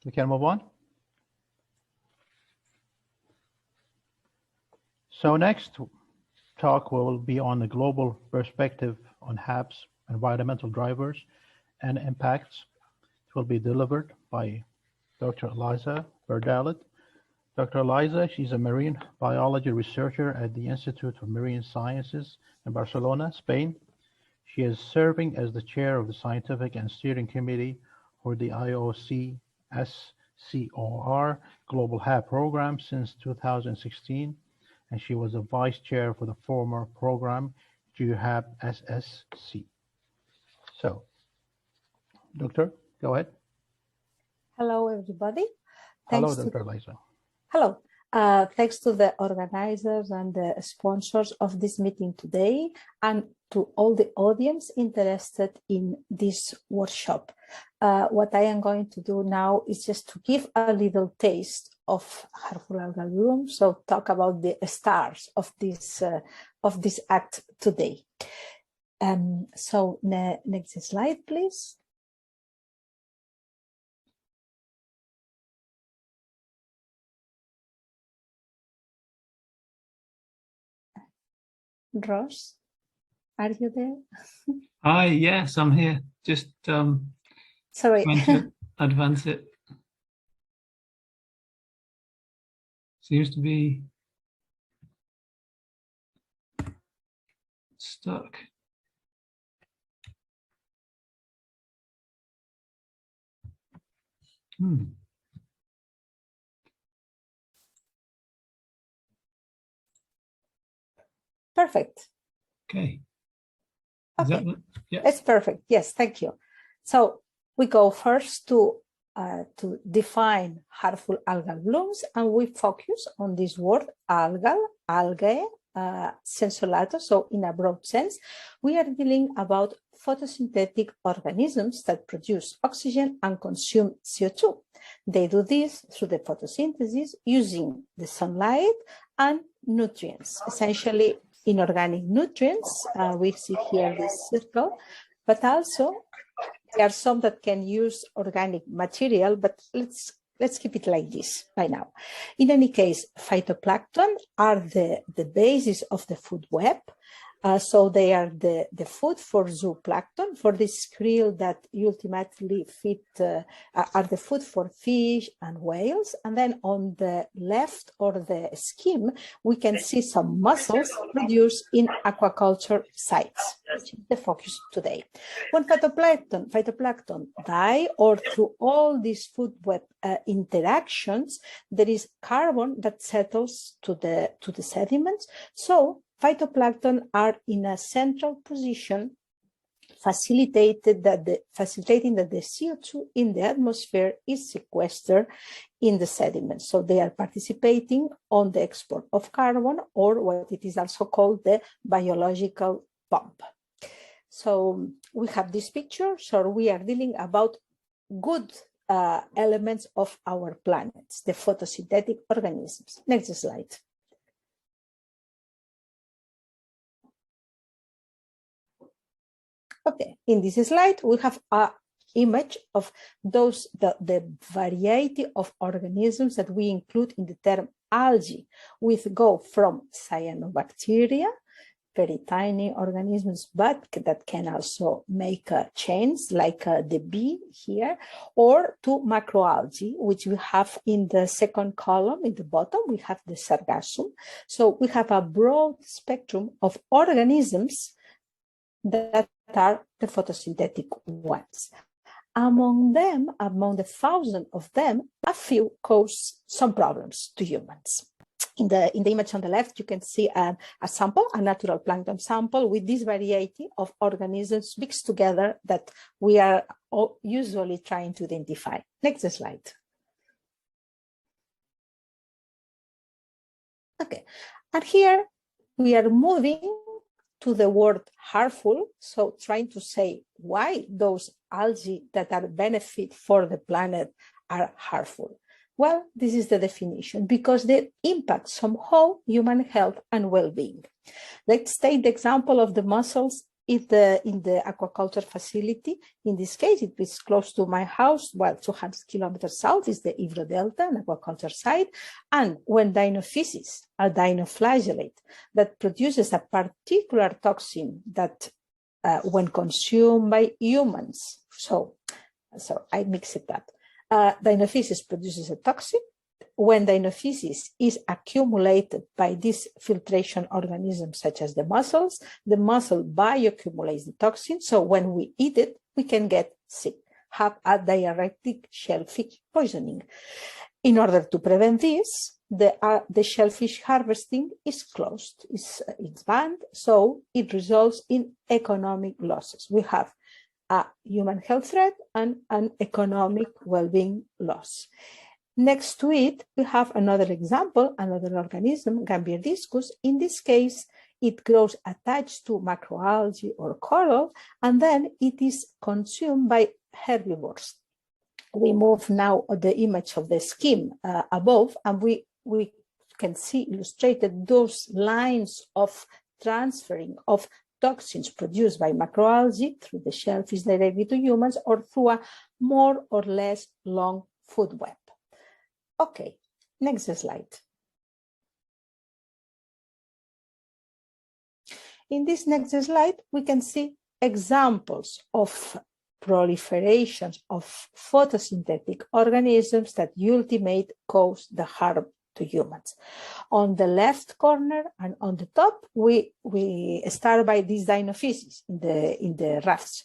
We can move on. So next talk will be on the global perspective on HAB's environmental drivers and impacts. It will be delivered by Dr. Eliza Verdalet. Dr. Eliza, she's a marine biology researcher at the Institute of Marine Sciences in Barcelona, Spain. She is serving as the chair of the Scientific and Steering Committee for the IOC SCOR Global HAB program since 2016, and she was a vice chair for the former program GHAB SSC. So, Doctor, go ahead. Hello, everybody. Hello, Dr. Eliza. Hello. Thanks to the organizers and the sponsors of this meeting today, and to all the audience interested in this workshop. What I am going to do now is just to give a little taste of harmful algal bloom, so talk about the stars of this act today. So next slide, please. Ross, are you there? Hi, yes, I'm here. Just sorry. trying to advance it. Seems to be stuck. Perfect. Okay. Okay. Yeah. It's perfect. Yes, thank you. So we go first to define harmful algal blooms, and we focus on this word algae, sensu-lato. So in a broad sense, we are dealing about photosynthetic organisms that produce oxygen and consume CO2. They do this through the photosynthesis using the sunlight and nutrients, essentially inorganic nutrients. We see here this circle, but also there are some that can use organic material, but let's keep it like this by now. In any case, phytoplankton are the basis of the food web. So they are the food for zooplankton, for this krill that ultimately are the food for fish and whales. And then on the left or the scheme, we can see some mussels produced in aquaculture sites, which is the focus today. When phytoplankton die, or through all these food web interactions, there is carbon that settles to the sediments. So phytoplankton are in a central position, facilitating that the CO2 in the atmosphere is sequestered in the sediments. So they are participating on the export of carbon, or what it is also called the biological pump. So we have this picture. So we are dealing about good elements of our planets, the photosynthetic organisms. Next slide. Okay, in this slide, we have an image of the variety of organisms that we include in the term algae. We go from cyanobacteria, very tiny organisms, but that can also make chains like the bee here, or to macroalgae, which we have in the second column in the bottom, we have the sargassum. So we have a broad spectrum of organisms that are the photosynthetic ones. Among them, among the thousands of them, a few cause some problems to humans. In the image on the left, you can see a sample, a natural plankton sample with this variety of organisms mixed together that we are usually trying to identify. Next slide. Okay, and here we are moving to the word harmful, so trying to say why those algae that are benefit for the planet are harmful. Well, this is the definition, because they impact somehow human health and well-being. Let's take the example of the mussels in the aquaculture facility. In this case, it is close to my house, well, 200 kilometers south is the Ebro Delta, an aquaculture site. And when dinophysis, a dinoflagellate that produces a particular toxin that when consumed by humans, so I mix it up. Dinophysis produces a toxin. When dinophysis is accumulated by these filtration organisms, such as the muscle bioaccumulates the toxin. So when we eat it, we can get sick, have a diarrhetic shellfish poisoning. In order to prevent this, the shellfish harvesting is closed, it's banned, so it results in economic losses. We have a human health threat and an economic well-being loss. Next to it, we have another example, another organism, Gambier discus. In this case, it grows attached to macroalgae or coral, and then it is consumed by herbivores. We move now the image of the scheme above, and we can see illustrated those lines of transferring of toxins produced by macroalgae through the shellfish directly to humans or through a more or less long food web. Okay, next slide. In this next slide, we can see examples of proliferations of photosynthetic organisms that ultimately cause the harm to humans. On the left corner and on the top, we start by these dinophysis in the rafts.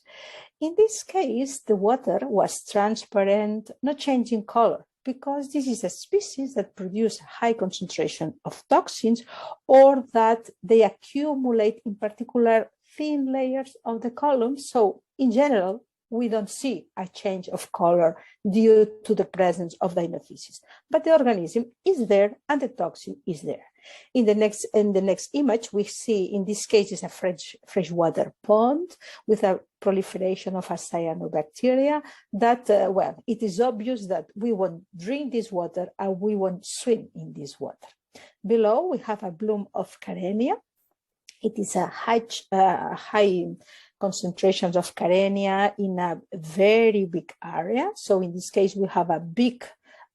In this case, the water was transparent, not changing color, because this is a species that produce high concentration of toxins, or that they accumulate in particular thin layers of the column. So in general, we don't see a change of color due to the presence of dinophysis, but the organism is there and the toxin is there. In the next image, we see, in this case, is a freshwater pond with a proliferation of a cyanobacteria that, well, it is obvious that we won't drink this water and we won't swim in this water. Below, we have a bloom of Carenia. It is a high concentrations of Carenia in a very big area. So in this case, we have a big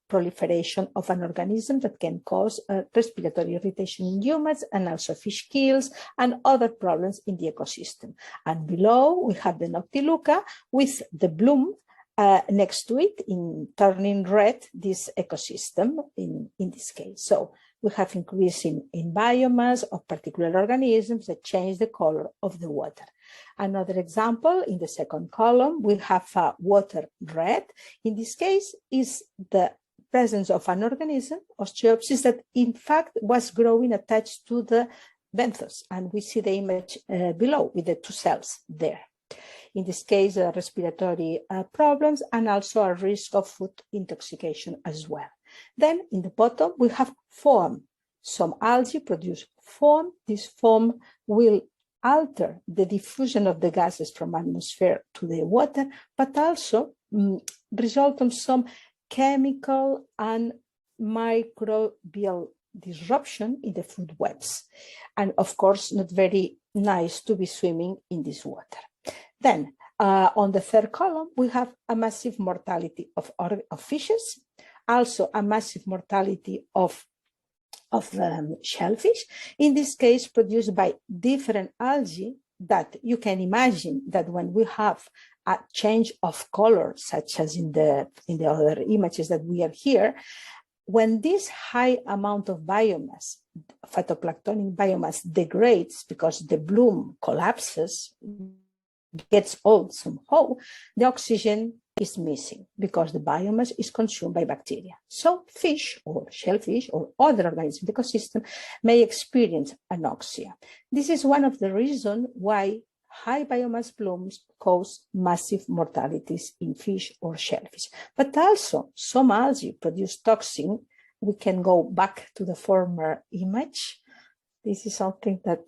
proliferation of an organism that can cause respiratory irritation in humans and also fish kills and other problems in the ecosystem. And below, we have the Noctiluca with the bloom next to it in turning red this ecosystem in this case. So we have increase in biomass of particular organisms that change the color of the water. Another example, in the second column, we have water red. In this case, is the presence of an organism, Osteopsis, that in fact was growing attached to the benthos. And we see the image below with the two cells there. In this case, respiratory problems and also a risk of food intoxication as well. Then in the bottom, we have foam. Some algae produce foam. This foam will alter the diffusion of the gases from atmosphere to the water, but also result in some chemical and microbial disruption in the food webs. And of course, not very nice to be swimming in this water. Then on the third column, we have a massive mortality of fishes, also a massive mortality of shellfish, in this case produced by different algae that you can imagine that when we have a change of color, such as in the other images that we are here, when this high amount of biomass, phytoplankton biomass, degrades because the bloom collapses, gets old somehow, the oxygen is missing because the biomass is consumed by bacteria. So fish or shellfish or other organisms in the ecosystem may experience anoxia. This is one of the reasons why high biomass blooms cause massive mortalities in fish or shellfish. But also some algae produce toxin. We can go back to the former image. This is something that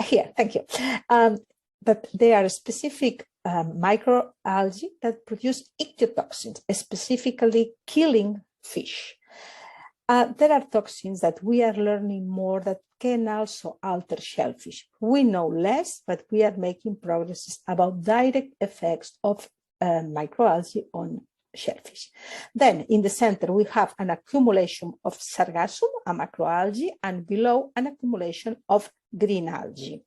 here, thank you. But they are specific microalgae that produce ichthyotoxins, specifically killing fish. There are toxins that we are learning more that can also alter shellfish. We know less, but we are making progresses about direct effects of microalgae on shellfish. Then in the center, we have an accumulation of sargassum, a macroalgae, and below an accumulation of green algae.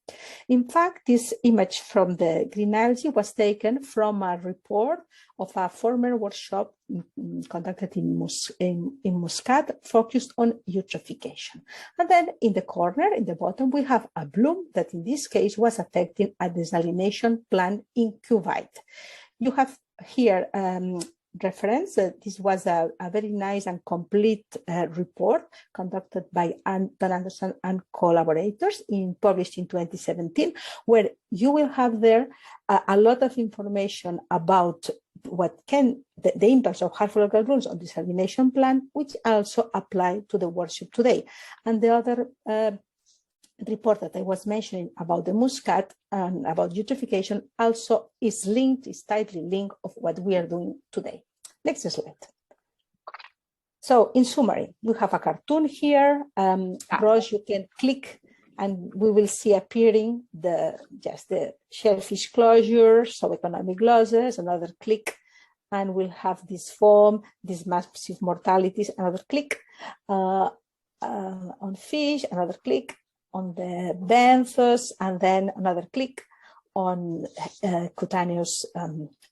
In fact, this image from the green algae was taken from a report of a former workshop conducted in Muscat, focused on eutrophication. And then in the corner, in the bottom, we have a bloom that in this case was affecting a desalination plant in Kuwait. You have here reference. This was a very nice and complete report conducted by Don Anderson and collaborators, published in 2017, where you will have there a lot of information about what the impacts of harmful algal blooms on desalination plant, which also apply to the workshop today. And the other report that I was mentioning about the muscat and about eutrophication also is tightly linked of what we are doing today. Next slide. So in summary, we have a cartoon here. Rose, you can click and we will see appearing the shellfish closure, so economic losses, another click, and we'll have this foam, these massive mortalities, another click on fish, another click on the benthos, and then another click on cutaneous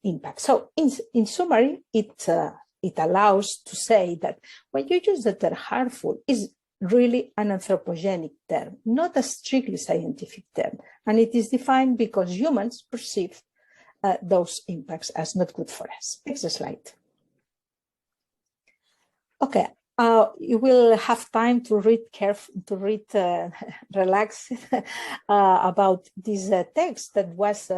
impact. So in summary, it allows to say that when you use the term harmful is really an anthropogenic term, not a strictly scientific term. And it is defined because humans perceive those impacts as not good for us. Next slide. Okay. You will have time to read relax about this text that was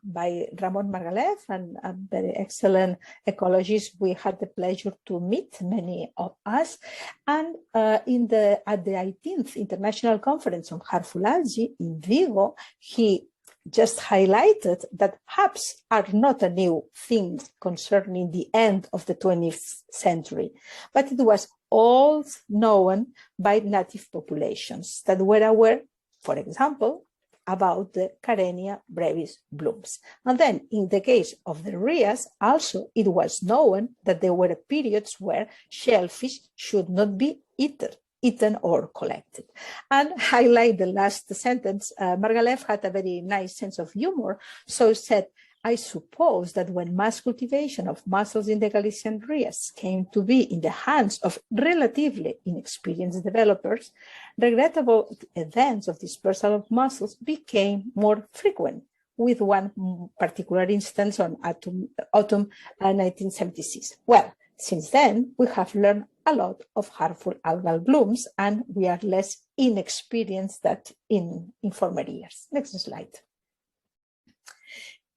by Ramon Margalef, and a very excellent ecologist. We had the pleasure to meet, many of us, and at the 18th International Conference on Harmful Algae in Vigo, he just highlighted that HABs are not a new thing concerning the end of the 20th century, but it was all known by native populations that were aware, for example, about the Carenia brevis blooms. And then in the case of the RIAs, also it was known that there were periods where shellfish should not be eaten or collected. And highlight the last sentence, Margalef had a very nice sense of humor, so said, I suppose that when mass cultivation of mussels in the Galician Rias came to be in the hands of relatively inexperienced developers, regrettable events of dispersal of mussels became more frequent, with one particular instance on autumn 1976. Well, since then, we have learned a lot of harmful algal blooms, and we are less inexperienced than in former years. Next slide.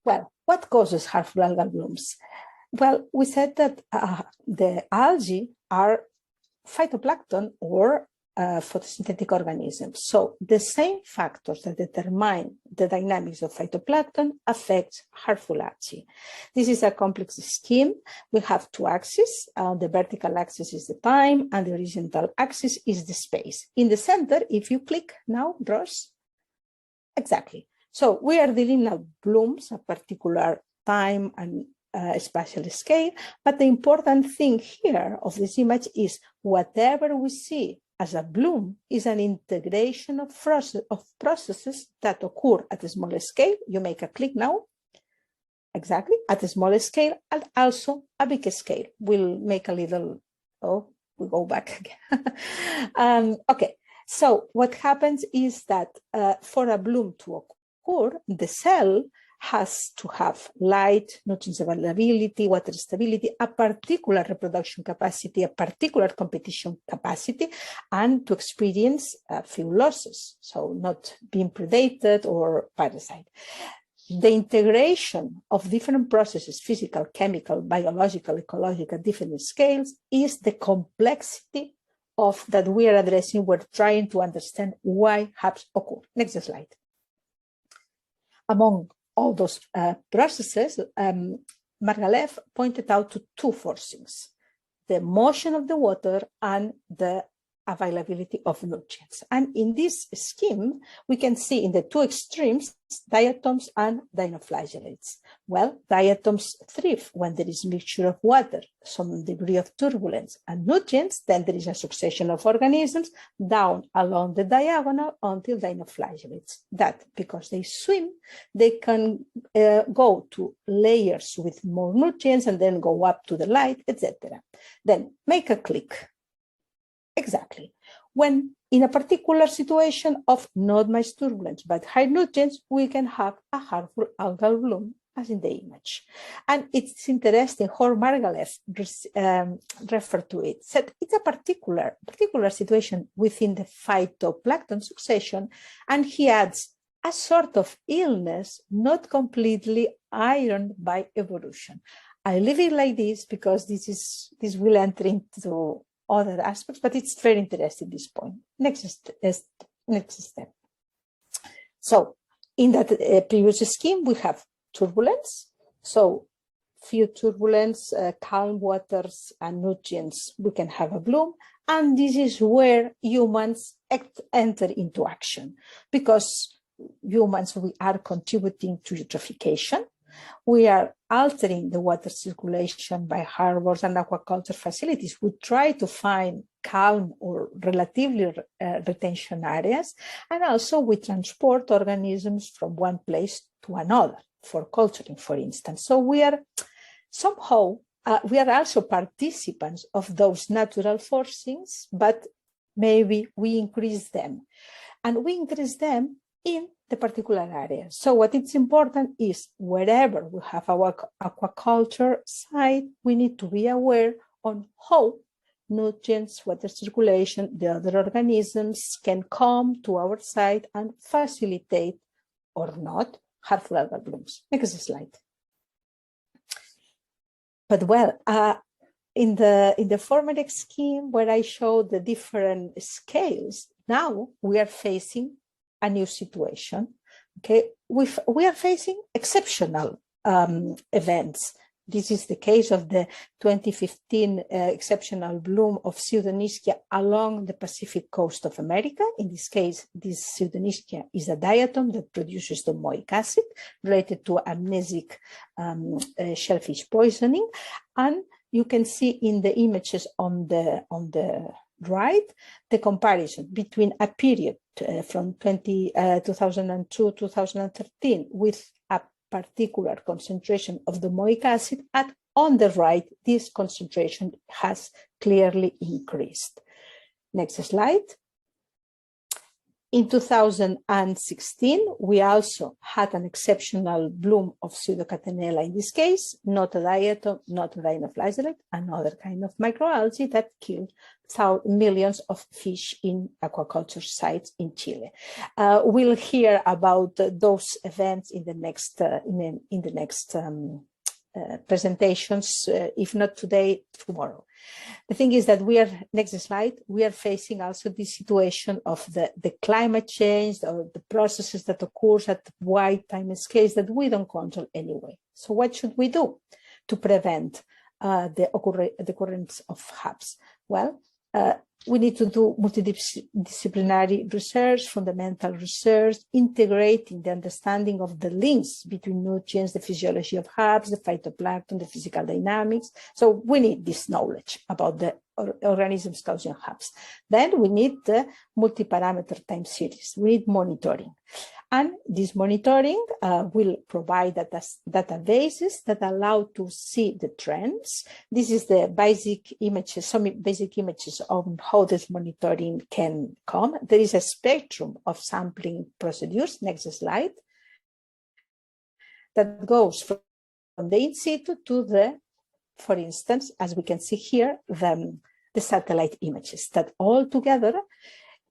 Well, what causes harmful algal blooms? Well, we said that the algae are phytoplankton or photosynthetic organisms. So the same factors that determine the dynamics of phytoplankton affect harmful algae. This is a complex scheme. We have two axes. The vertical axis is the time, and the horizontal axis is the space. In the center, if you click now, Ross, exactly. So we are dealing now blooms, a particular time and spatial scale. But the important thing here of this image is whatever we see as a bloom is an integration of processes that occur at a smaller scale. You make a click now. Exactly, at a smaller scale and also a bigger scale. We'll make a little, we go back again. Okay, so what happens is that for a bloom to occur, the cell has to have light, nutrients availability, water stability, a particular reproduction capacity, a particular competition capacity, and to experience few losses, so not being predated or parasite. The integration of different processes, physical, chemical, biological, ecological, at different scales, is the complexity of that we are addressing. We're trying to understand why HABs occur. Next slide. Among all those processes, Margalef pointed out to two forcings. the motion of the water and the availability of nutrients. And in this scheme, we can see in the two extremes, diatoms and dinoflagellates. Well, diatoms thrive when there is mixture of water, some degree of turbulence, and nutrients. Then there is a succession of organisms down along the diagonal until dinoflagellates. That, because they swim, they can go to layers with more nutrients and then go up to the light, etc. Then make a click. Exactly. When in a particular situation of not much turbulence but high nutrients, we can have a harmful algal bloom, as in the image. And it's interesting how Margalef referred to it. Said it's a particular situation within the phytoplankton succession, and he adds a sort of illness not completely ironed by evolution. I leave it like this because this will enter into other aspects, but it's very interesting, this point. Next step. So in that previous scheme, we have turbulence. So few turbulence, calm waters and nutrients, we can have a bloom. And this is where humans enter into action, because humans, we are contributing to eutrophication. We are altering the water circulation by harbors and aquaculture facilities. We try to find calm or relatively retention areas, and also we transport organisms from one place to another for culturing, for instance. So we are somehow, we are also participants of those natural forcings, but maybe we increase them. And we increase them in the particular area. So what is important is wherever we have our aquaculture site, we need to be aware on how nutrients, water circulation, the other organisms can come to our site and facilitate or not harmful algal blooms. Next slide. But well, in the former scheme where I showed the different scales, now we are facing a new situation. Okay, we are facing exceptional events. This is the case of the 2015 exceptional bloom of Pseudoniscia along the Pacific coast of America. In this case, this Pseudoniscia is a diatom that produces domoic acid related to amnesic shellfish poisoning. And you can see in the images on the right, the comparison between a period from 2002-2013 with a particular concentration of domoic acid, and on the right, this concentration has clearly increased. Next slide. In 2016, we also had an exceptional bloom of Pseudocatenella, in this case, not a diatom, not a dinoflagellate, another kind of microalgae that killed millions of fish in aquaculture sites in Chile. We'll hear about those events in the next presentations, if not today, tomorrow. The thing is that we are, next slide, we are facing also the situation of the climate change or the processes that occurs at wide time scales that we don't control anyway. So what should we do to prevent the occurrence of HABs? Well, we need to do multidisciplinary research, fundamental research, integrating the understanding of the links between nutrients, the physiology of HABs, the phytoplankton, the physical dynamics. So we need this knowledge about the organisms causing HABs. Then we need the multi-parameter time series. We need monitoring. And this monitoring will provide databases that allow to see the trends. This is the basic images, some basic images on how this monitoring can come. There is a spectrum of sampling procedures, next slide, that goes from the in situ to the, for instance, as we can see here, the satellite images that all together.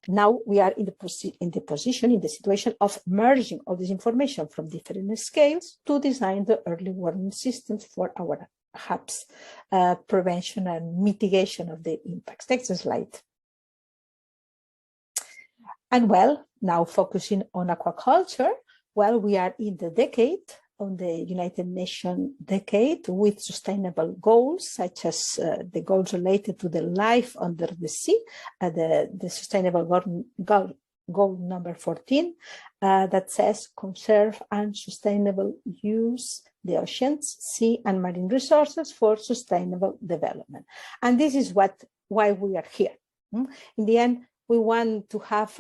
Now we are in the situation of merging all this information from different scales to design the early warning systems for our HABs prevention and mitigation of the impacts. Next slide. And well, now focusing on aquaculture, well, we are in the decade on the United Nations decade with sustainable goals, such as the goals related to the life under the sea, the sustainable goal number 14, that says conserve and sustainable use the oceans, sea and marine resources for sustainable development. And this is why we are here. In the end, we want to have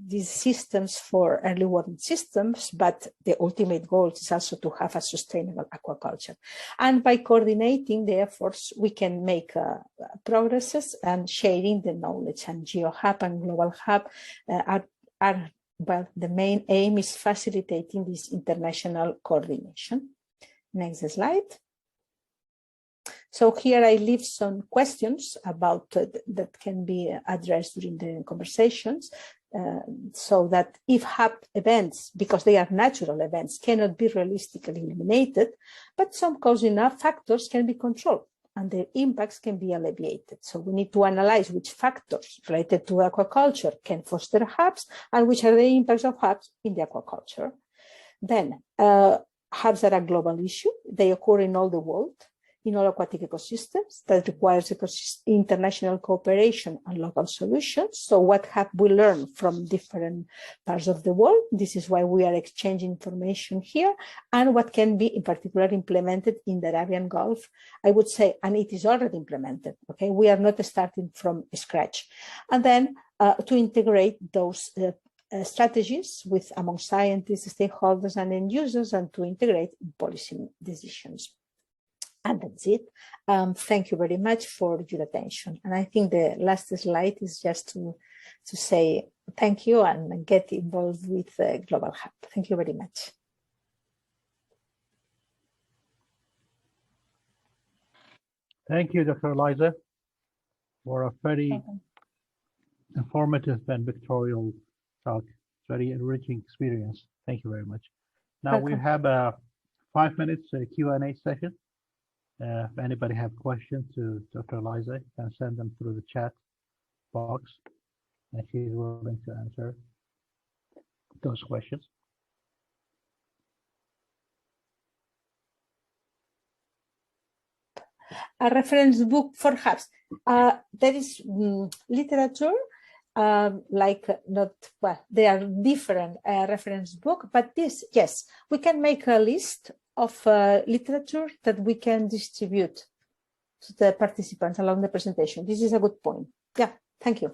these systems for early warning systems, but the ultimate goal is also to have a sustainable aquaculture. And by coordinating the efforts, we can make progresses and sharing the knowledge. And GeoHub and Global Hub are well, the main aim is facilitating this international coordination. Next slide. So here I leave some questions about that can be addressed during the conversations, so that if HAB events, because they are natural events, cannot be realistically eliminated, but some causing factors can be controlled and their impacts can be alleviated. So we need to analyze which factors related to aquaculture can foster HABs and which are the impacts of HABs in the aquaculture. Then HABs are a global issue. They occur in all the world, in all aquatic ecosystems. That requires international cooperation and local solutions. So what have we learned from different parts of the world? This is why we are exchanging information here, and what can be in particular implemented in the Arabian Gulf, I would say, and it is already implemented. Okay, we are not starting from scratch. And then to integrate those strategies among scientists, stakeholders, and end users, and to integrate in policy decisions. And that's it. Thank you very much for your attention. And I think the last slide is just to say thank you and get involved with Global Hub. Thank you very much. Thank you, Dr. Eliza, for a very informative and pictorial talk. It's a very enriching experience. Thank you very much. Now we have a 5 minutes Q&A session. If anybody have questions to Dr. Eliza, you can send them through the chat box, and she's willing to answer those questions. A reference book for HABs. There is literature, they are different reference book, but this, yes, we can make a list of literature that we can distribute to the participants along the presentation. This is a good point. Yeah, thank you.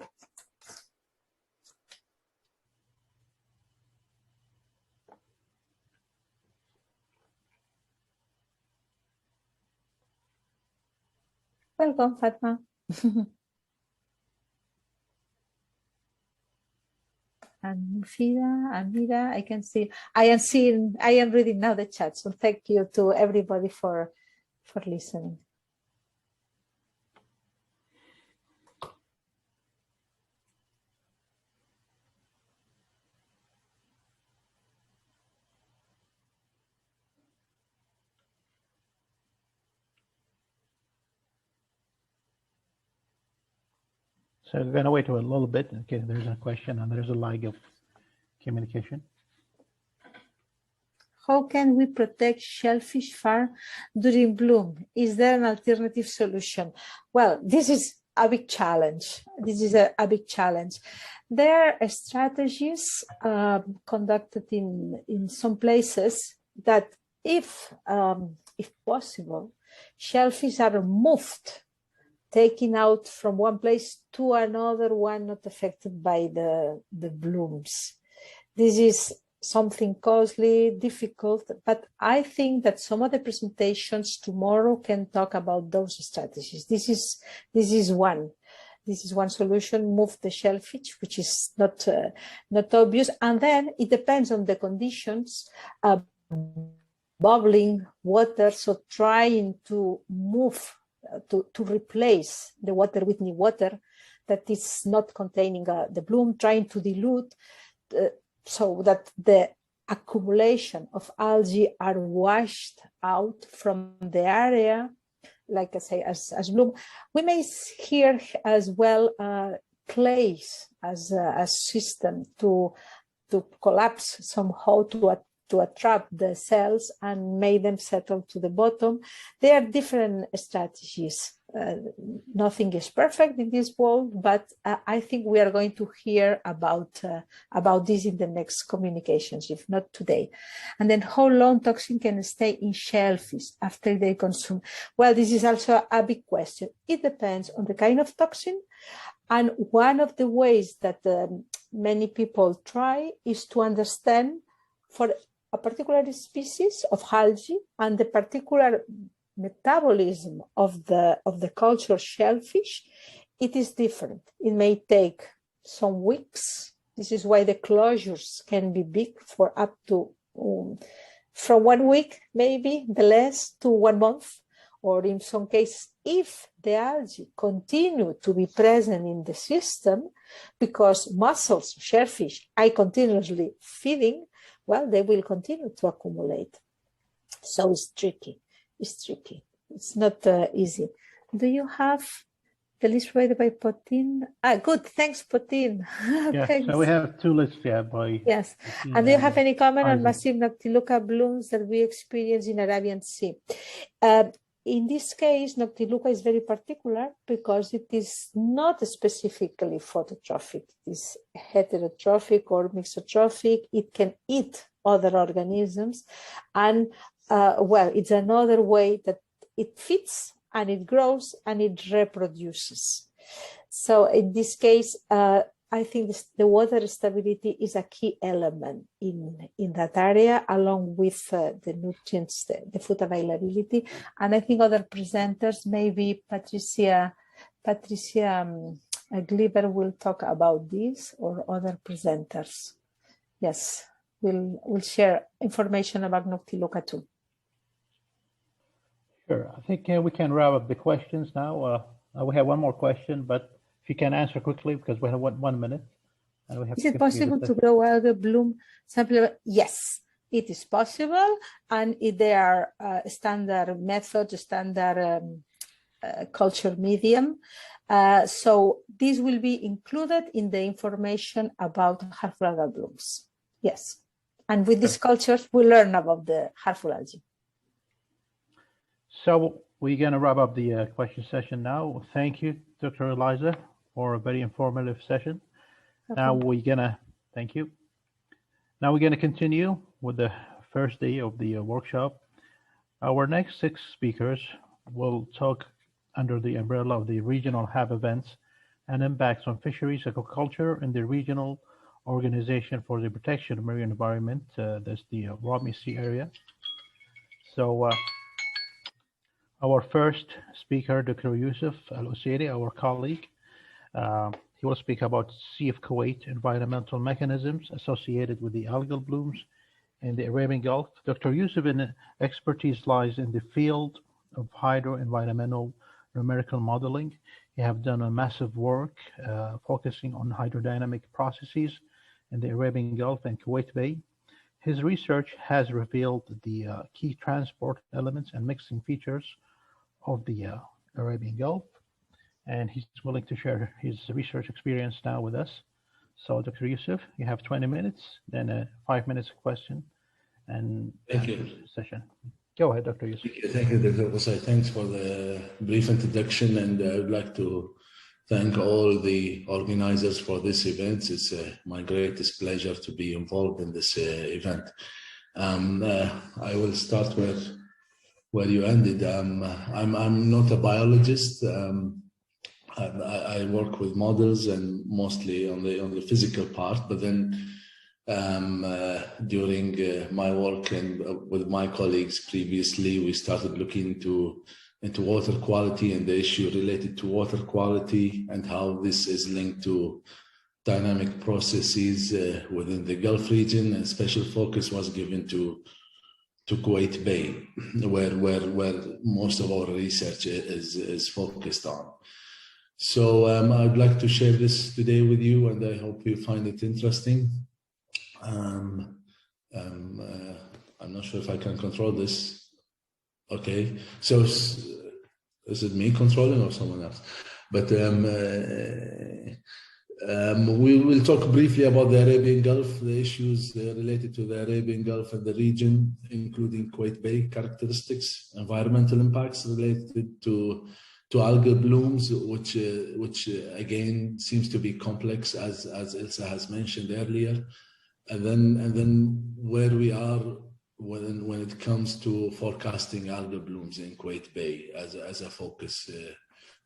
Welcome, Fatma. And Mufida, Amira, I can see, I am reading now the chat. So thank you to everybody for listening. So we're going to wait a little bit. Okay, there's a question and there's a lag of communication. How can we protect shellfish farm during bloom? Is there an alternative solution? Well, this is a big challenge. This is a big challenge. There are strategies conducted in some places that, if possible, shellfish are moved, taken out from one place to another one not affected by the blooms. This is something costly, difficult, but I think that some of the presentations tomorrow can talk about those strategies. This is one solution: move the shellfish, which is not obvious, and then it depends on the conditions. Bubbling water, so trying to move. To replace the water with new water that is not containing the bloom, trying to dilute so that the accumulation of algae are washed out from the area, like I say, as bloom. We may hear as well clays as a system to collapse somehow, to to attract the cells and make them settle to the bottom. There are different strategies. Nothing is perfect in this world, but I think we are going to hear about this in the next communications, if not today. And then how long toxin can stay in shellfish after they consume? Well, this is also a big question. It depends on the kind of toxin. And one of the ways that many people try is to understand for a particular species of algae and the particular metabolism of the culture shellfish, it is different. It may take some weeks. This is why the closures can be big for up to from 1 week, maybe the less, to 1 month, or in some cases, if the algae continue to be present in the system, because mussels, shellfish, are continuously feeding, well, they will continue to accumulate. So it's tricky. It's tricky. It's not easy. Do you have the list provided by Potin? Good. Thanks, Potin. Yeah, Thanks. so we have 2 lists here by... Yes. Potin And do you have any comment on Isaac. massive Noctiluca blooms that we experience in Arabian Sea? In this case, Noctiluca is very particular because it is not specifically phototrophic. It is heterotrophic or mixotrophic. It can eat other organisms. And well, it's another way that it feeds and it grows and it reproduces. So in this case, I think the water stability is a key element in that area, along with the nutrients, the food availability. And I think other presenters, maybe Patricia Gliber will talk about this, or other presenters. Yes, we'll share information about Noctiluca too. Sure. I think we can wrap up the questions now. We have one more question, but if you can answer quickly, because we have 1 minute. And we have Is it possible to grow algae bloom sample? Yes, it is possible. And there are standard methods, standard culture medium. So this will be included in the information about harmful algal blooms. Yes. And with these cultures, we learn about the harmful algae. So we're going to wrap up the question session now. Thank you, Dr. Eliza, for a very informative session. Okay. Now we're going to, thank you. Now we're going to continue with the first day of the workshop. Our next 6 speakers will talk under the umbrella of the regional HAB events and impacts on fisheries aquaculture in the regional organization for the protection of marine environment. That's the Romy Sea area. So our first speaker, Dr. Yusuf Al-Usairi, our colleague, he will speak about Sea of Kuwait environmental mechanisms associated with the algal blooms in the Arabian Gulf. Dr. Yusuf's expertise lies in the field of hydro-environmental numerical modeling. He has done a massive work focusing on hydrodynamic processes in the Arabian Gulf and Kuwait Bay. His research has revealed the key transport elements and mixing features of the Arabian Gulf, and he's willing to share his research experience now with us. So Dr. Yusuf, you have 20 minutes, then a 5 minutes question and session. Go ahead, Dr. Yusuf. Thank you, Dr. Qusay. Thanks for the brief introduction, and I would like to thank all the organizers for this event. It's my greatest pleasure to be involved in this event. I will start where you ended. I'm not a biologist. I work with models and mostly on the physical part, but then during my work and with my colleagues previously, we started looking into water quality and the issue related to water quality and how this is linked to dynamic processes within the Gulf region. And special focus was given to Kuwait Bay, where most of our research is focused on. So I'd like to share this today with you, and I hope you find it interesting. I'm not sure if I can control this. Okay, so is it me controlling or someone else? But We will talk briefly about the Arabian Gulf, the issues related to the Arabian Gulf and the region, including Kuwait Bay characteristics, environmental impacts related to algal blooms, which again seems to be complex, as Ilsa has mentioned earlier, and then where we are when it comes to forecasting algal blooms in Kuwait Bay as a focus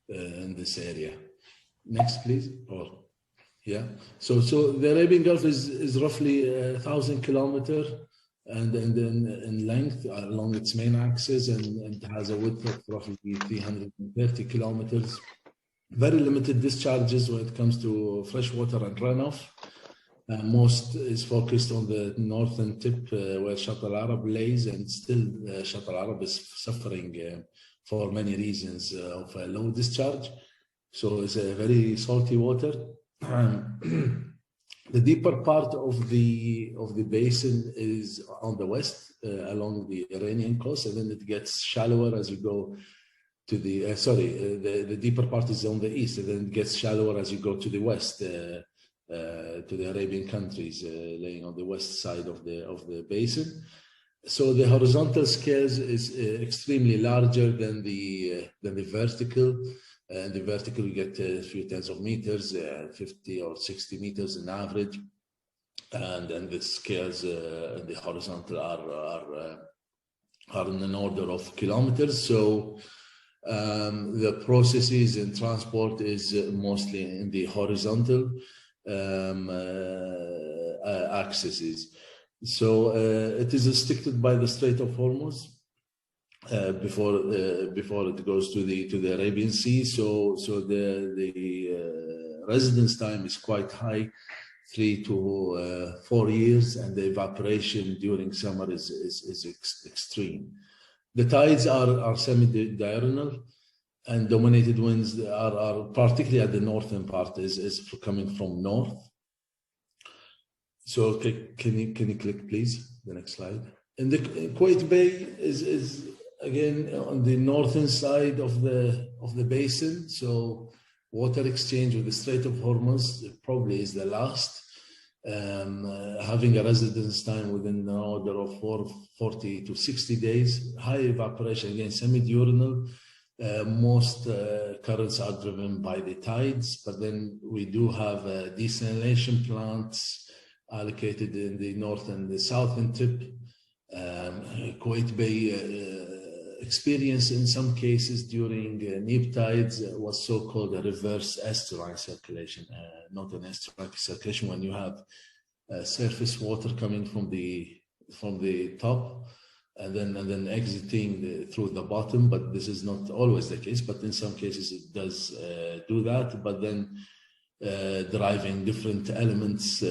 in this area. Next, please. Yeah, so the Arabian Gulf is roughly 1,000 kilometers and in length along its main axis, and has a width of roughly 330 kilometers. Very limited discharges when it comes to freshwater and runoff. Most is focused on the northern tip where Shatt al-Arab lays, and still Shatt al-Arab is suffering for many reasons of a low discharge. So it's a very salty water. The deeper part of the basin is on the west along the Iranian coast, and then it gets shallower as you go to the the deeper part is on the east, and then it gets shallower as you go to the west to the Arabian countries laying on the west side of the basin. So the horizontal scales is extremely larger than the vertical. And the vertical, you get a few tens of meters, 50 or 60 meters in average. And then the scales and the horizontal are in an order of kilometers. So the processes and transport is mostly in the horizontal axes. So it is restricted by the Strait of Hormuz. Before it goes to the Arabian Sea, so the residence time is quite high, 3 to 4 years, and the evaporation during summer is extreme. The tides are semi-diurnal, and dominated winds are particularly at the northern part is coming from north. So can you click please the next slide? And the Kuwait Bay is again on the northern side of the basin, so water exchange with the Strait of Hormuz probably is the last, having a residence time within the order of 40 to 60 days, high evaporation, again semi-diurnal. Most currents are driven by the tides, but then we do have desalination plants allocated in the north and the southern tip. Kuwait Bay experience in some cases during neap tides was so-called a reverse estuarine circulation, not an estuarine circulation when you have surface water coming from the top and then exiting through the bottom, but this is not always the case, but in some cases it does do that, but then deriving different elements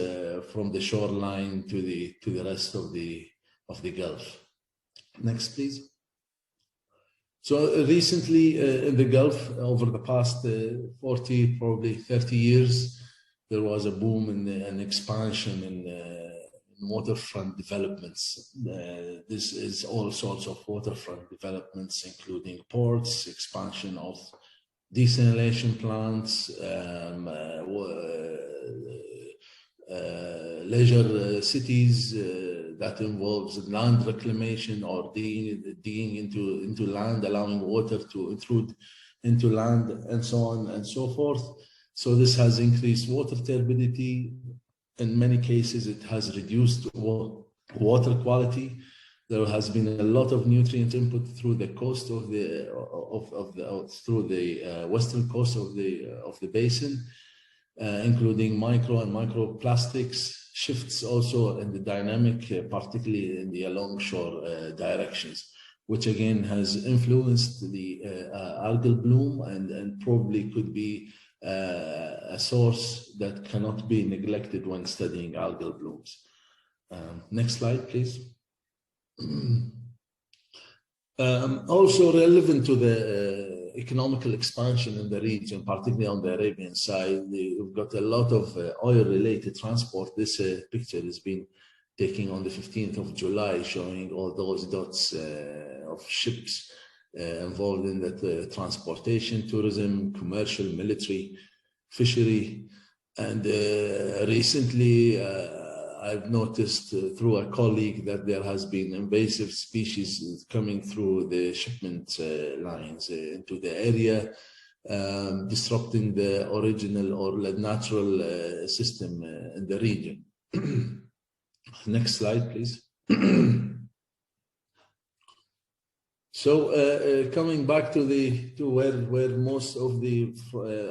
from the shoreline to the rest of the Gulf. Next, please. So recently in the Gulf, over the past 40, probably 30 years, there was a boom in an expansion in waterfront developments. This is all sorts of waterfront developments, including ports, expansion of desalination plants, leisure cities that involves land reclamation or digging into land, allowing water to intrude into land, and so on and so forth. So this has increased water turbidity. In many cases, it has reduced water quality. There has been a lot of nutrient input through the coast through the western coast of the basin, including micro and microplastics, shifts also in the dynamic, particularly in the alongshore directions, which again has influenced the algal bloom and probably could be a source that cannot be neglected when studying algal blooms. Next slide, please. Also relevant to the economical expansion in the region, particularly on the Arabian side, we've got a lot of oil-related transport. This picture has been taken on the 15th of July, showing all those dots of ships involved in that transportation, tourism, commercial, military, fishery, And recently, I've noticed through a colleague that there has been invasive species coming through the shipment lines into the area, disrupting the original or the natural system in the region. Next slide, please. So coming back to where most of the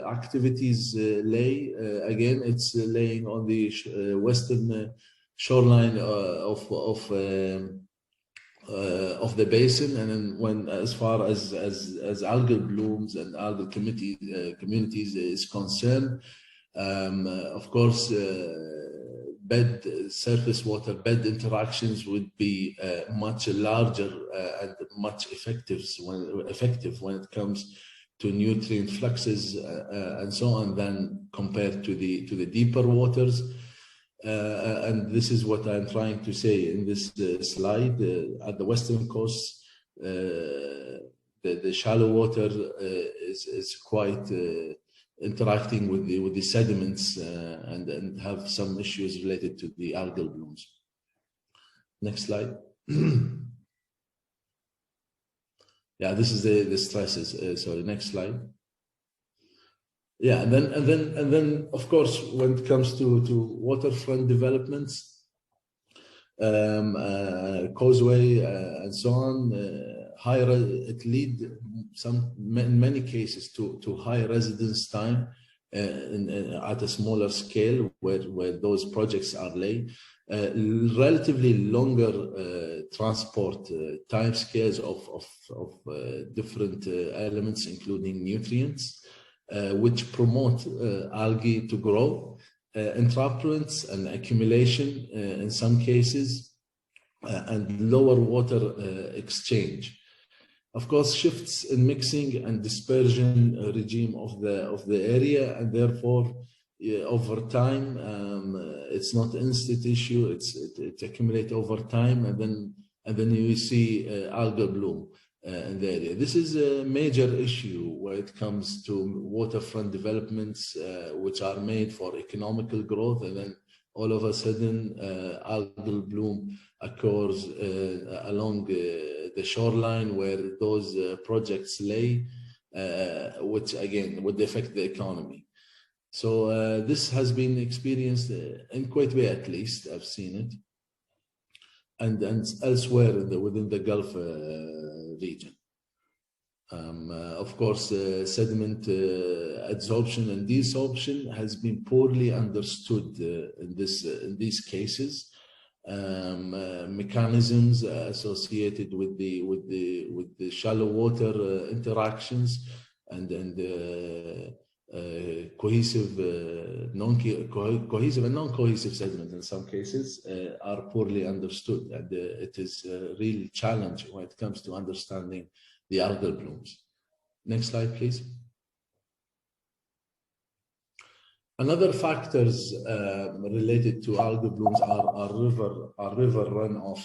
activities lay, again, it's laying on the western shoreline of the basin, and then when as far as algal blooms and algal communities is concerned, of course, surface water bed interactions would be much larger and much effective when it comes to nutrient fluxes and so on than compared to the deeper waters. And this is what I'm trying to say in this slide. At the western coast, the shallow water is quite interacting with the sediments and have some issues related to the algal blooms. Next slide. Yeah, this is the stresses. Sorry, next slide. Yeah, and then of course, when it comes to waterfront developments, causeway and so on, it lead in many cases to high residence time at a smaller scale where those projects are laid, relatively longer transport time scales of different elements, including nutrients, which promote algae to grow, entrapments and accumulation in some cases, and lower water exchange. Of course, shifts in mixing and dispersion regime of the area, and therefore over time, it's not an instant issue. It accumulates over time, and then you see algal bloom in the area. This is a major issue when it comes to waterfront developments, which are made for economical growth, and then all of a sudden algal bloom occurs along the shoreline where those projects lay, which again would affect the economy. So this has been experienced in Kuwait Bay, at least I've seen it, and elsewhere within the Gulf region. Of course, sediment adsorption and desorption has been poorly understood in these cases. Mechanisms associated with the shallow water interactions and cohesive and non-cohesive sediments in some cases are poorly understood, and it is a real challenge when it comes to understanding the algal blooms. Next slide, please. Another factors related to algal blooms are river runoff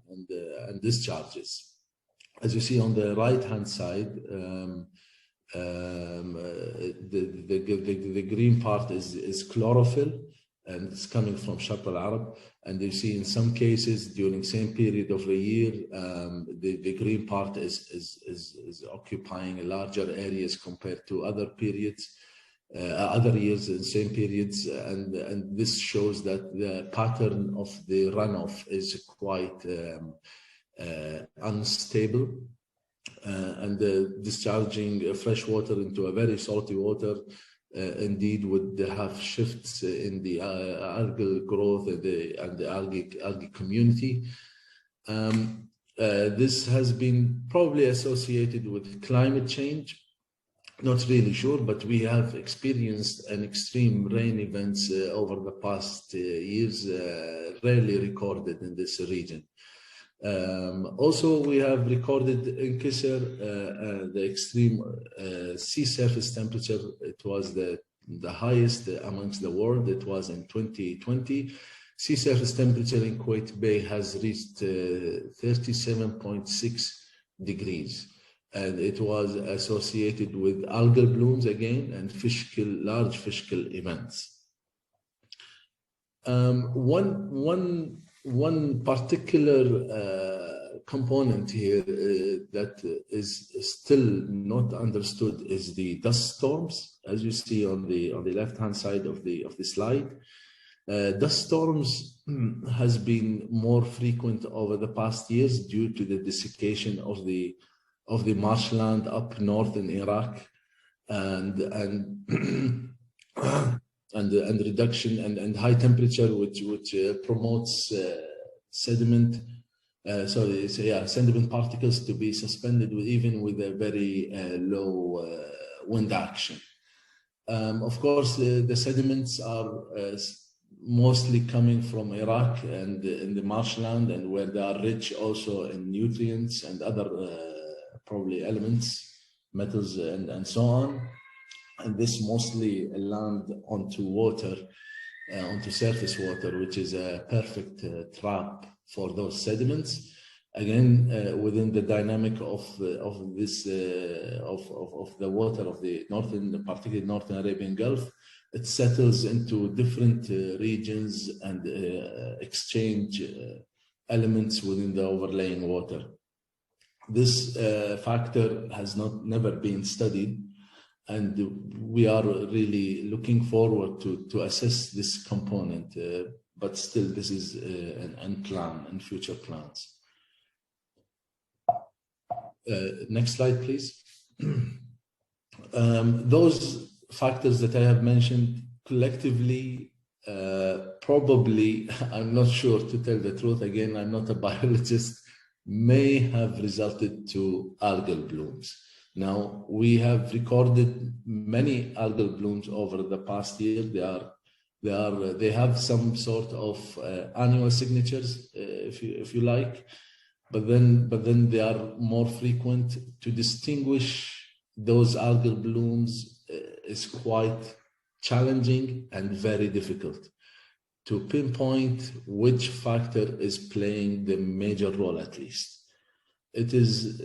and discharges. As you see on the right-hand side, the green part is chlorophyll, and it's coming from Sharq al-Arab. And you see in some cases during the same period of the year, the green part is occupying larger areas compared to other periods, other years in same periods. And this shows that the pattern of the runoff is quite unstable, and discharging fresh water into a very salty water indeed would have shifts in the algal growth and the algae community. This has been probably associated with climate change. Not really sure, but we have experienced an extreme rain events over the past years, rarely recorded in this region. Also, we have recorded in Qisr the extreme sea surface temperature. It was the highest amongst the world. It was in 2020. Sea surface temperature in Kuwait Bay has reached 37.6 degrees. and it was associated with algal blooms again and large fish kill events. One particular component here that is still not understood is the dust storms, as you see on the left-hand side of the slide. Dust storms has been more frequent over the past years due to the desiccation of the marshland up north in Iraq, and reduction and high temperature, which promotes sediment. Sediment particles to be suspended even with a very low wind action. Of course, the sediments are mostly coming from Iraq and in the marshland, and where they are rich also in nutrients and other probably elements, metals, and so on. And this mostly land onto water, onto surface water, which is a perfect trap for those sediments. Again, within the dynamic of the water of the particularly Northern Arabian Gulf, it settles into different regions and exchange elements within the overlaying water. This factor has never been studied, and we are really looking forward to assess this component, but still this is an unplanned and future plans. Next slide, please. Those factors that I have mentioned collectively, probably, I'm not sure to tell the truth, again, I'm not a biologist, may have resulted to algal blooms. Now, we have recorded many algal blooms over the past year. They have some sort of annual signatures, if you like, but then they are more frequent. To distinguish those algal blooms is quite challenging and very difficult. To pinpoint which factor is playing the major role, at least. It is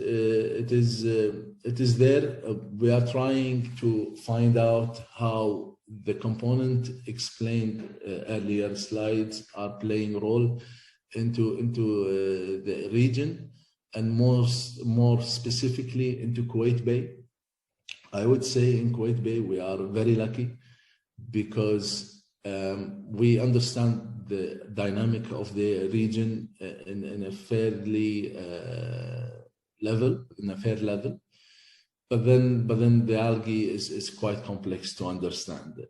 there. We are trying to find out how the component explained earlier slides are playing a role into the region, and more specifically into Kuwait Bay. I would say in Kuwait Bay we are very lucky because we understand the dynamic of the region in a fair level, but then the algae is quite complex to understand.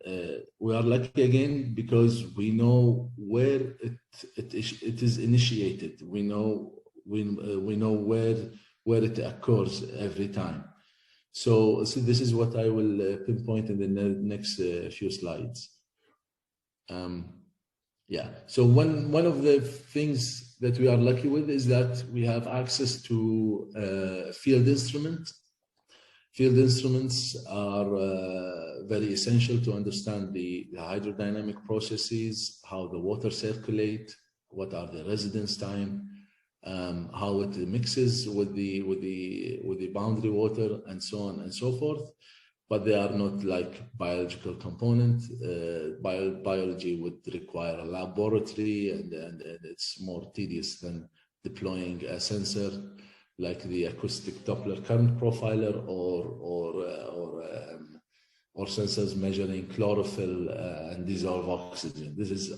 We are lucky again because we know where it is initiated. We know where it occurs every time. So this is what I will pinpoint in the next few slides. So one of the things that we are lucky with is that we have access to field instruments. Field instruments are very essential to understand the hydrodynamic processes, how the water circulate, what are the residence time, how it mixes with the boundary water, and so on and so forth. But they are not like biological component. Biology would require a laboratory, and it's more tedious than deploying a sensor like the acoustic Doppler current profiler or sensors measuring chlorophyll and dissolved oxygen. This is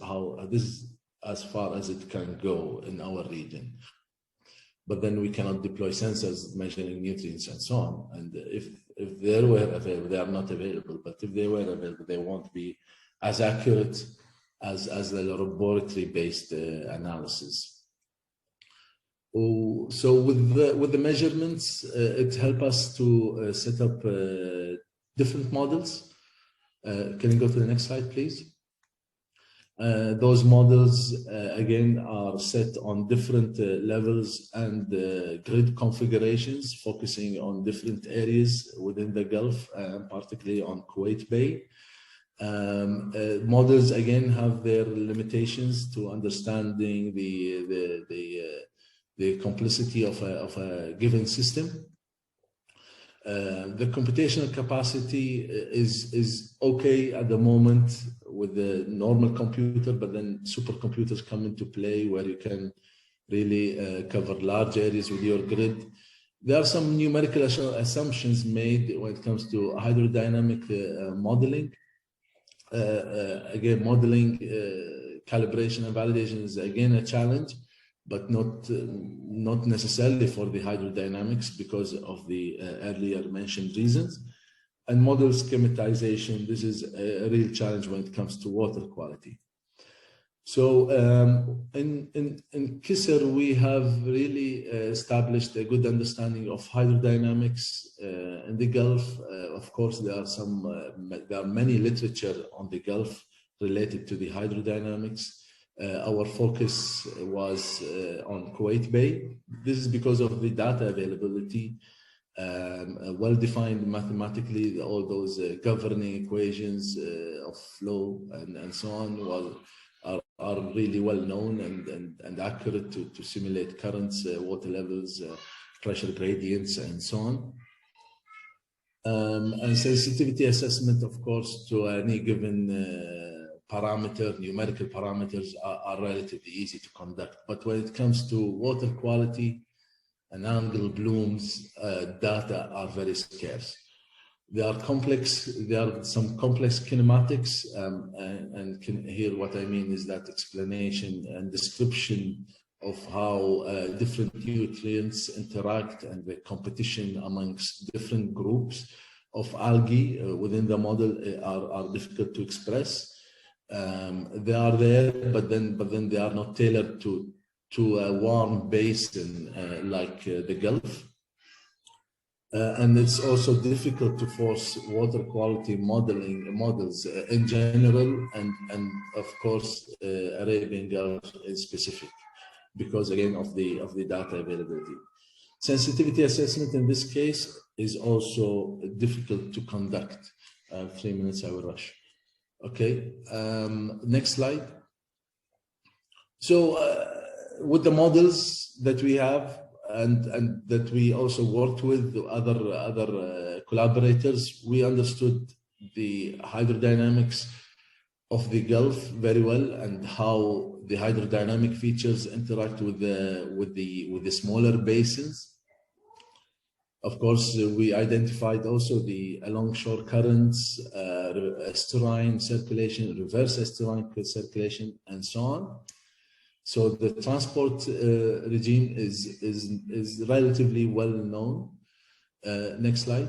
as far as it can go in our region. But then we cannot deploy sensors measuring nutrients and so on. And if they were available, they are not available. But if they were available, they won't be as accurate as the laboratory-based analysis. So with the measurements, it helps us to set up different models. Can you go to the next slide, please? Those models, again, are set on different levels and grid configurations, focusing on different areas within the Gulf, particularly on Kuwait Bay. Models, again, have their limitations to understanding the complexity of a given system. The computational capacity is okay at the moment with the normal computer, but then supercomputers come into play where you can really cover large areas with your grid. There are some numerical assumptions made when it comes to hydrodynamic modeling. Again, modeling, calibration and validation is again a challenge, but not necessarily for the hydrodynamics because of the earlier mentioned reasons. And model schematization, this is a real challenge when it comes to water quality. So in KISR, we have really established a good understanding of hydrodynamics in the Gulf. Of course, there are many literature on the Gulf related to the hydrodynamics. Our focus was on Kuwait Bay. This is because of the data availability, well-defined mathematically, all those governing equations of flow and so on are really well known and accurate to simulate currents, water levels, pressure gradients, and so on. And sensitivity assessment, of course, to any given parameter, numerical parameters are relatively easy to conduct. But when it comes to water quality and algal blooms, data are very scarce. There are some complex kinematics, and here what I mean is that explanation and description of how different nutrients interact and the competition amongst different groups of algae within the model are difficult to express. They are there, but then they are not tailored to a warm basin like the Gulf. And it's also difficult to force water quality models in general, and of course Arabian Gulf in specific, because again of the data availability. Sensitivity assessment in this case is also difficult to conduct. 3 minutes, I will rush. Okay, next slide. So with the models that we have, and that we also worked with other collaborators, we understood the hydrodynamics of the Gulf very well and how the hydrodynamic features interact with the smaller basins. Of course, we identified also the along-shore currents, estuarine circulation, reverse estuarine circulation, and so on. So the transport regime is relatively well known. Next slide.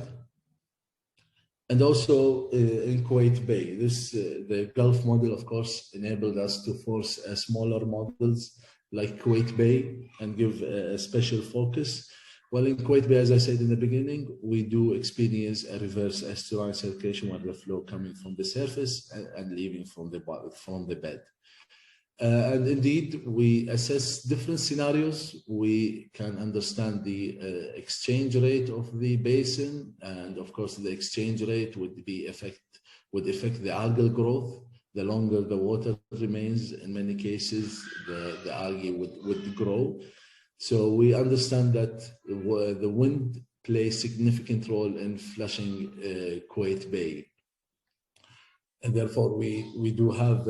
And also in Kuwait Bay, the Gulf model, of course, enabled us to force smaller models like Kuwait Bay and give a special focus. Well, in Kuwait Bay, as I said in the beginning, we do experience a reverse estuarine circulation where the flow coming from the surface and leaving from the bed. And indeed, we assess different scenarios. We can understand the exchange rate of the basin, and of course, the exchange rate would affect the algal growth. The longer the water remains, in many cases, the algae would grow. So we understand that the wind plays a significant role in flushing Kuwait Bay, and therefore we do have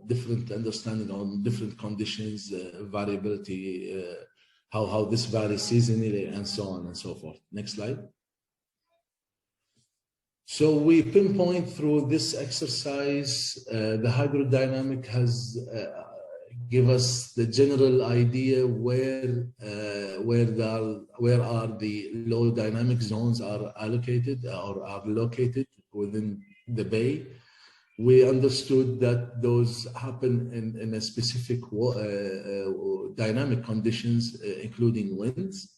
different understanding on different conditions, variability, how this varies seasonally, and so on and so forth. Next slide. So we pinpoint through this exercise, the hydrodynamic has give us the general idea where are the low dynamic zones are allocated or are located within the bay. We understood that those happen in a specific dynamic conditions, including winds.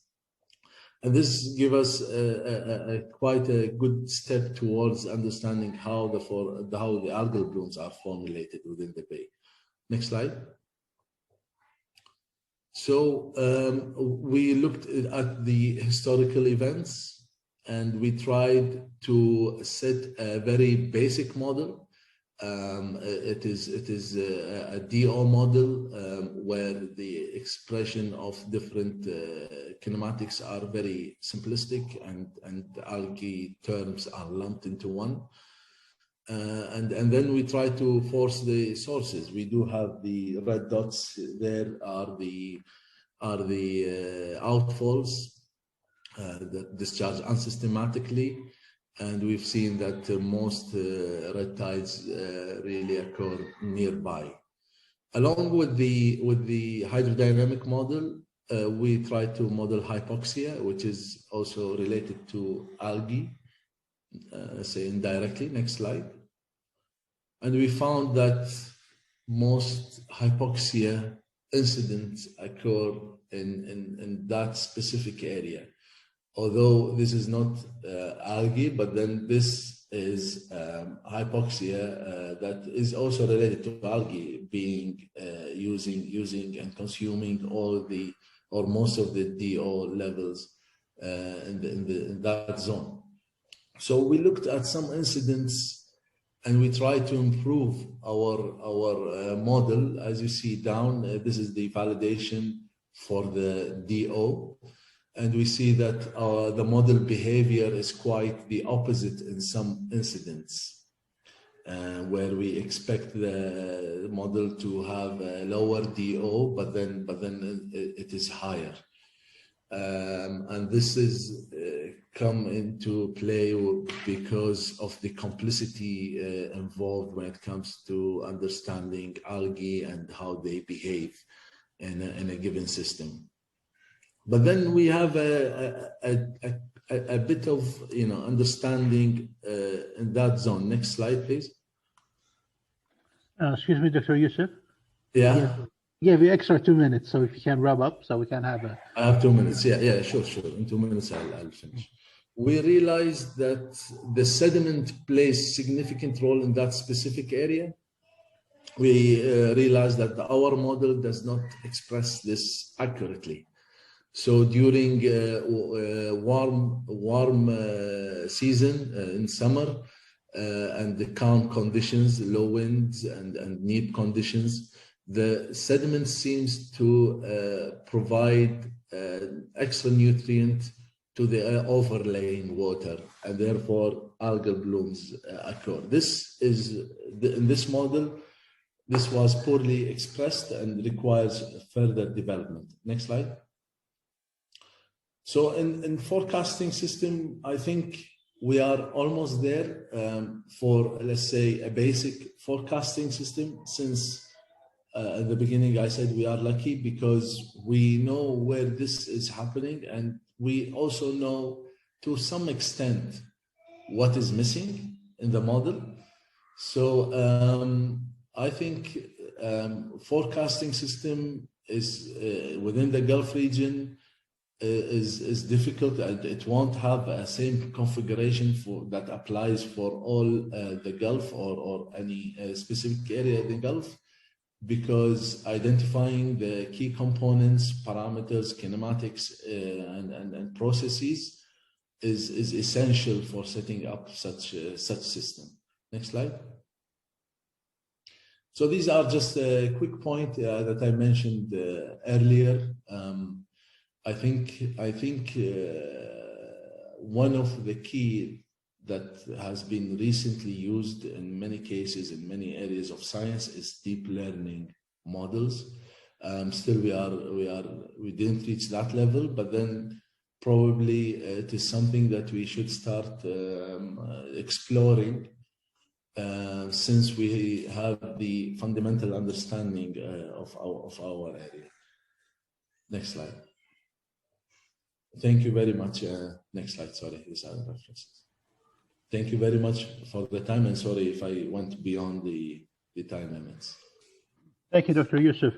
And this gives us quite a good step towards understanding how the algal blooms are formulated within the bay. Next slide. So we looked at the historical events, and we tried to set a very basic model It is a DO model where the expression of different kinematics are very simplistic, and algae terms are lumped into one. And then we try to force the sources. We do have the red dots there are the outfalls that discharge unsystematically. And we've seen that most red tides really occur nearby. Along with the hydrodynamic model, we try to model hypoxia, which is also related to algae, say indirectly. Next slide. And we found that most hypoxia incidents occur in that specific area. Although this is not algae, but then this is hypoxia that is also related to algae being using and consuming all the or most of the DO levels in that zone. So we looked at some incidents and we tried to improve our model. As you see down, this is the validation for the DO. And we see that the model behavior is quite the opposite in some incidents, where we expect the model to have a lower DO, but then it is higher. And this is come into play because of the complexity involved when it comes to understanding algae and how they behave in a given system. But then we have a bit of understanding in that zone. Next slide, please. Excuse me, Dr. Yusuf. Yeah. Give you extra 2 minutes, so if you can wrap up, so we can have a. I have 2 minutes. Yeah, sure. In 2 minutes, I'll finish. We realized that the sediment plays significant role in that specific area. We realized that our model does not express this accurately. So during warm season in summer and the calm conditions, low winds and neap conditions, the sediment seems to provide extra nutrient to the overlaying water, and therefore algal blooms occur. This is in this model. This was poorly expressed and requires further development. Next slide. So in forecasting system, I think we are almost there for, let's say, a basic forecasting system. Since at the beginning, I said we are lucky because we know where this is happening, and we also know to some extent what is missing in the model. So I think forecasting system is within the Gulf region is difficult, and it won't have the same configuration that applies for all the Gulf or any specific area in the Gulf, because identifying the key components, parameters, kinematics, and processes is essential for setting up such system. Next slide. So these are just a quick point that I mentioned earlier. I think one of the key that has been recently used in many cases in many areas of science is deep learning models. Still, we didn't reach that level, but then probably it is something that we should start exploring since we have the fundamental understanding of our area. Next slide. Thank you very much. Next slide. Sorry, these are the references. Thank you very much for the time, and sorry if I went beyond the time limits. Thank you, Dr. Yusuf.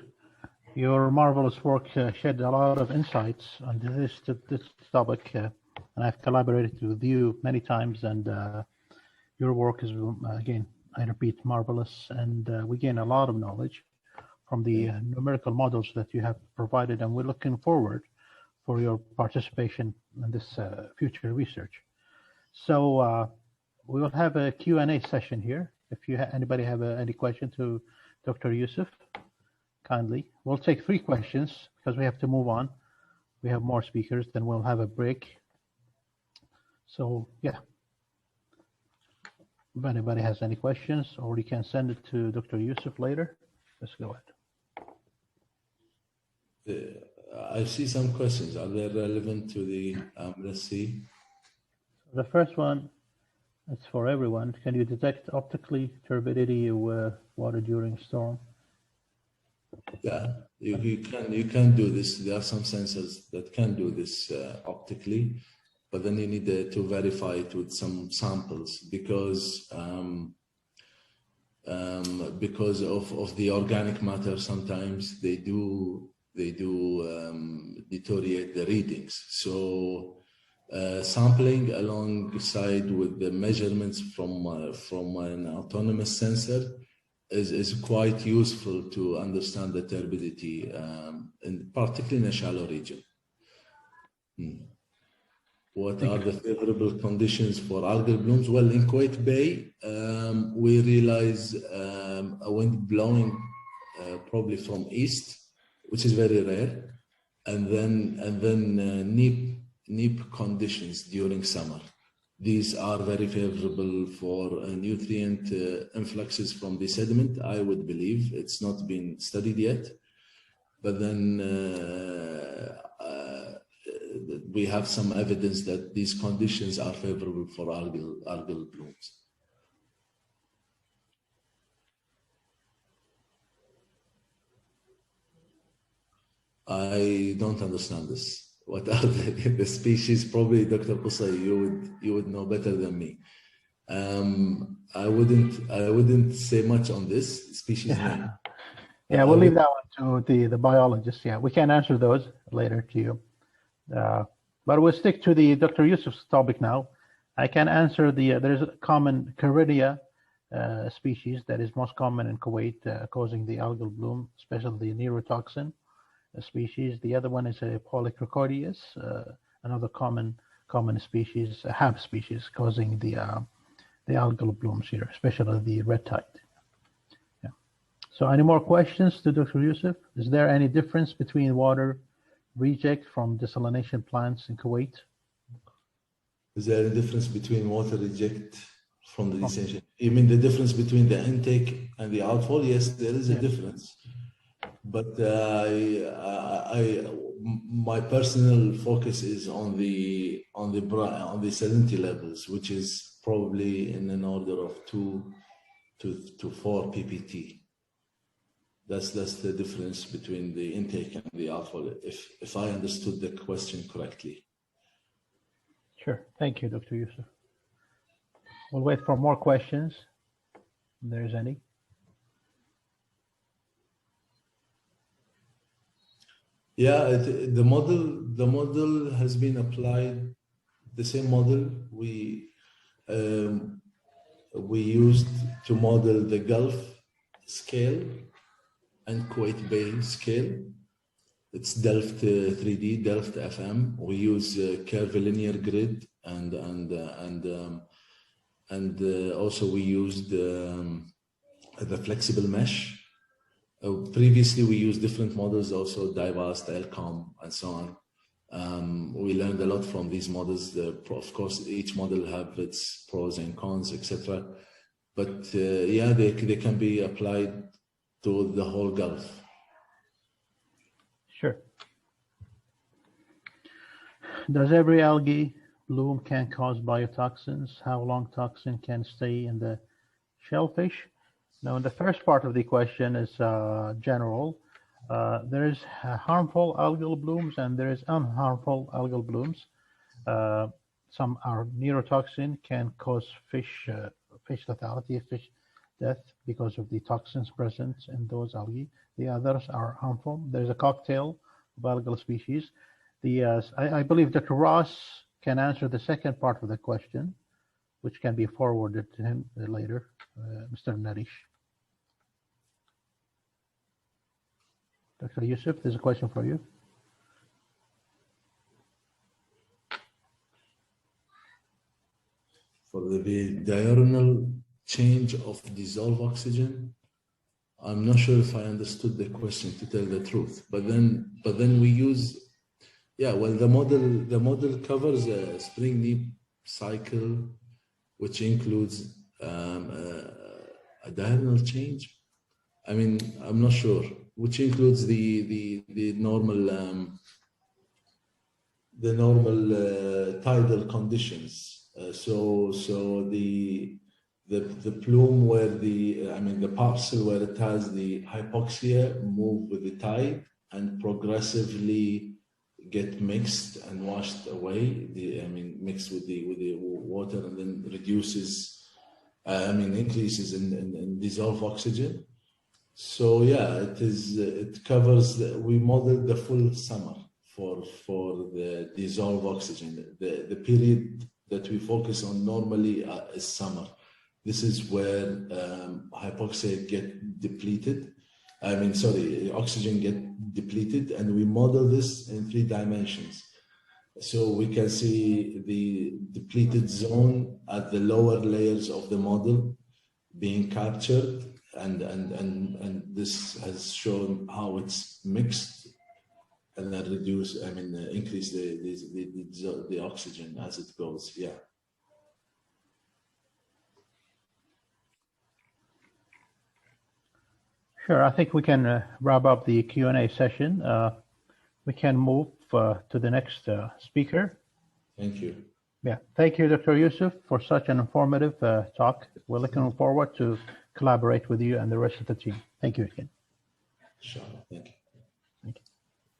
Your marvelous work shed a lot of insights on this topic, and I've collaborated with you many times, and your work is, again, I repeat, marvelous, and we gain a lot of knowledge from the numerical models that you have provided, and we're looking forward for your participation in this future research. So we will have a Q&A session here. If anybody have any question to Dr. Yusuf, kindly. We'll take 3 questions because we have to move on. We have more speakers, then we'll have a break. So yeah, if anybody has any questions, or you can send it to Dr. Yusuf later. Let's go ahead. I see some questions. Are they relevant to the, let's see. The first one, it's for everyone. Can you detect optically turbidity of water during storm? Yeah, you can do this. There are some sensors that can do this optically, but then you need to verify it with some samples because of the organic matter. Sometimes they do deteriorate the readings. So sampling alongside with the measurements from an autonomous sensor is quite useful to understand the turbidity, particularly in a shallow region. What are the favorable conditions for algal blooms? Well, in Kuwait Bay, we realize a wind blowing probably from east, which is very rare, and then neap conditions during summer. These are very favorable for nutrient influxes from the sediment, I would believe. It's not been studied yet, but then we have some evidence that these conditions are favorable for algal blooms. I don't understand this. What are the species? Probably Dr. Qusay, you would know better than me. I wouldn't say much on this species name. Yeah, we'll leave that one to the biologists. Yeah, we can answer those later to you. But we'll stick to the Dr. Yusuf's topic now. I can answer there's a common Caridia species that is most common in Kuwait, causing the algal bloom, especially the neurotoxin species. The other one is a Polycricoides, another common species, a HAB species, causing the algal blooms here, especially the red tide. Yeah. So, any more questions to Dr. Yusuf? Is there any difference between water reject from desalination plants in Kuwait? Is there a difference between water reject from the desalination? You mean the difference between the intake and the outfall? Yes, there is a difference. But my personal focus is on the salinity levels, which is probably in an order of 2 to 4 ppt. That's the difference between the intake and the outfall, if I understood the question correctly. Sure. Thank you, Dr. Yusuf. We'll wait for more questions, if there's any. Yeah, the model has been applied. The same model we used to model the Gulf scale and Kuwait Bay scale. It's Delft 3D, Delft FM. We use curvilinear grid and also we used the flexible mesh. Previously, we used different models, also Divast, LCOM, and so on. We learned a lot from these models. Of course, each model have its pros and cons, etc. But yeah, they can be applied to the whole Gulf. Sure. Does every algae bloom can cause biotoxins? How long toxin can stay in the shellfish? Now, in the first part of the question is general. There is harmful algal blooms and there is unharmful algal blooms. Some are neurotoxin, can cause fish lethality, fish death because of the toxins present in those algae. The others are harmful. There's a cocktail of algal species. I believe Dr. Ross can answer the second part of the question, which can be forwarded to him later, Mr. Narish. Dr. Yusuf, there's a question for you. For the diurnal change of dissolved oxygen. I'm not sure if I understood the question, to tell the truth. But then we use, yeah. Well, the model covers a spring leap cycle, which includes a diurnal change. I mean, I'm not sure, which includes the normal tidal conditions. So the plume where the parcel where it has the hypoxia move with the tide and progressively get mixed and washed away. Mixed with the water, and then reduces, increases in dissolved oxygen. So yeah, it covers. We modeled the full summer for the dissolved oxygen. The period that we focus on normally is summer. This is where hypoxia get depleted. Oxygen get depleted, and we model this in 3 dimensions. So we can see the depleted zone at the lower layers of the model being captured, and this has shown how it's mixed and then increase the oxygen as it goes. Yeah. Sure. I think we can wrap up the Q&A session. We can move to the next speaker. Thank you. Yeah. Thank you, Dr. Yusuf, for such an informative talk. We're looking forward to collaborate with you and the rest of the team. Thank you again. Sure. Thank you. Thank you.